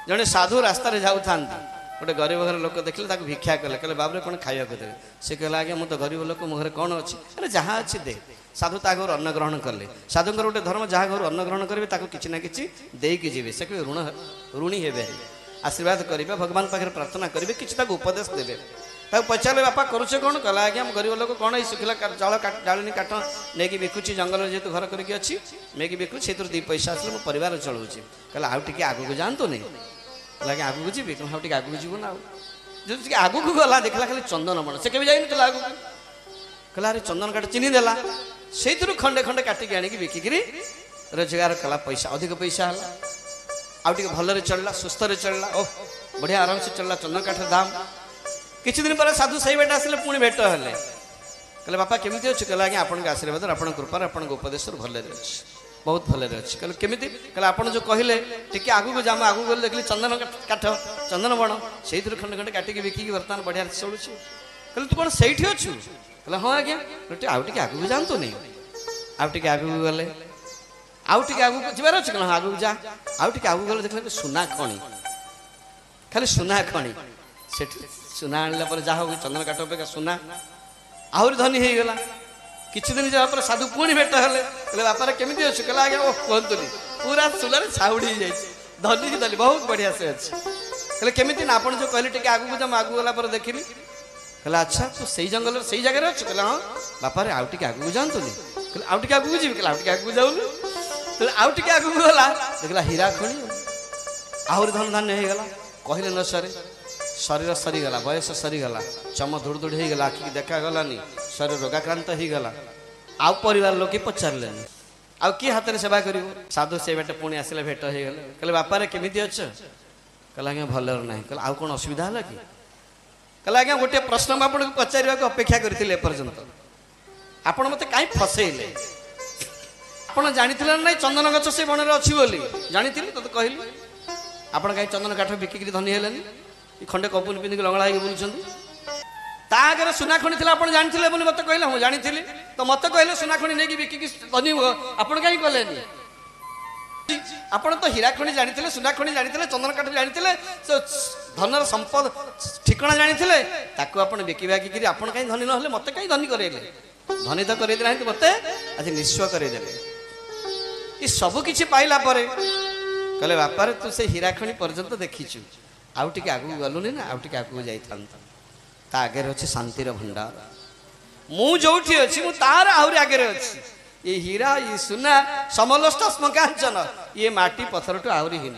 जड़े साधु रास्ता जाऊ था गोटे गरीब घर लोक देखिले ताको भिक्षा कले कहले बाबरे कौन खाया देवे से कहला आज्ञा मु तो गरीब लोक मो घर कौन अच्छी अरे जहाँ अच्छी दे साधु ता घर अन्न ग्रहण कले साधुंर गोटे धर्म जहाँ घर अन्न ग्रहण करेंगे ताको किछि ना किछि देकी जीवे से ऋण ऋणी हेबे आशीर्वाद करेंगे भगवान पाखे प्रार्थना करेंगे किछि ताको उपदेश देवे ताको पचारे बापा करुचे कौन कहला आज्ञा गरीब लोक कौन ये शुखला जल जालनी काठ नहीं बिकुची जंगल जेहतु घर करके अच्छी मेगी बिकु से दी पैसा आसले मो परिवार चलाऊँगी कहला आउ टिके आगू जातु नहीं कहला आगू जी हाँ टे आगू जीव ना जो आगू गला देखला खाली चंदन बण से कभी जाइन आगू कहला अरे चंदन काट चिन्ह देला से खंडे खंडे काटिकी आनिकी बिकिकी रोजगार कला पैसा अधिक पैसा है आउ टे भलरे चलला सुस्थ चलला ओह बढ़िया आराम से चलला चंदन काठ दाम किछि दिन पर साधु सही बेटा आसिले पुणी भेट हेले कहले बापा केमिति अछि कहला आज्ञा आपन आशीर्वाद आपन कृपा आपन उपदेश भलरे अछि बहुत भलरे अछि कहले केमिति कहले आपन जो कहिले टिके आगु जाम आगु गले देखली चंदन काठ चंदन बण सेइथुर खंड खंड काटिकी बिकिकी वर्तमान बढ़िया चलुछि कहले तू कोन सेइठी अछु कहले हां आज्ञा टे आउ टिके आगु जानतो नहीं आउ टिके आगु गले आउ टिके आगु जिबार अछि कहले आगु जा आउ टिके आगु गले देखले सुना खणी खाली सुना खणी सेठी सुना आनला पर जा हो चंदन काठ पे सुना आहरी धनी हो गला किछि दिन जा पर साधु पुणी भेट हेले कहले बापा रे केमिति अछि कहला आज्ञा ओ कहंतुनी पूरा सुलारे छाउडी जाय धनी की धनी बहुत बढ़िया से अछि कहले केमिति ना आपण जो कहले टिके आगु जा आगु गला पर देखिली कहला अच्छा तू सही जंगल सही जगह रे अछि कहला हां बापा रे आउ टिके आगु जानतुनी कहले आउ टिके आगु जीव कहला आउ टिके आगु जाउनु कहले आउ टिके आगु गला देखला हीरा खणी आहरी धन धान्य हो गला कहले न सरे शरीर सरीगला बयस सरीगला चम धुड़ धुड़ हो गला आखिक देखा गलानी शरीर रोगाक्रांत हो गला आउ परिवार लोक पचारे आउ किए हाथ में सेवा कर साधु से बेटे पुणी आसिले भेट हो गले कहले बापा रे केमिति अछ कहला आज्ञा भलर ना कहला आउ कौन असुविधा है कि कहला आज्ञा गोटे प्रश्न मैं आपको पचार अपेक्षा करते पर्यंत आपण मत कहीं फसैले आप जानी ना चंदन गछ से बन अच्छी बोली जानी तो कहली आप कहीं चंदन काठ बिकिकी धनी हेलेनी खंडे कपुन पिंधिक लंगड़ा होगी बुलूँ तागर सुना खणी थी आप जानी मत कहले मुझे जानी तो मत कहले सुना खणी नहीं बिकिकी धनी आप कहीं कले आप तो हीरा खणी जानी सुना खणी जानी चंदन काठ जानी धनर संपद ठिकना जानी आप बिकी बाकी आप कहीं धनी ना मत कहीं धनी करेले धनी तो कर मत आज निस्व करदे ये सब किसी पाइला कहले बापा रे तू से हीरा खणी पर्यंत देखीचु आउ टिके आगू गलुनी ना आउ टिके आगू जाता आगे अच्छे शांतिर भंडार मु जोठी अच्छी मु तार आहरी आगे अच्छी ये हीरा ये सुना समलष्ट स्मकांचन ये माटी पत्थर टू आहरी हीन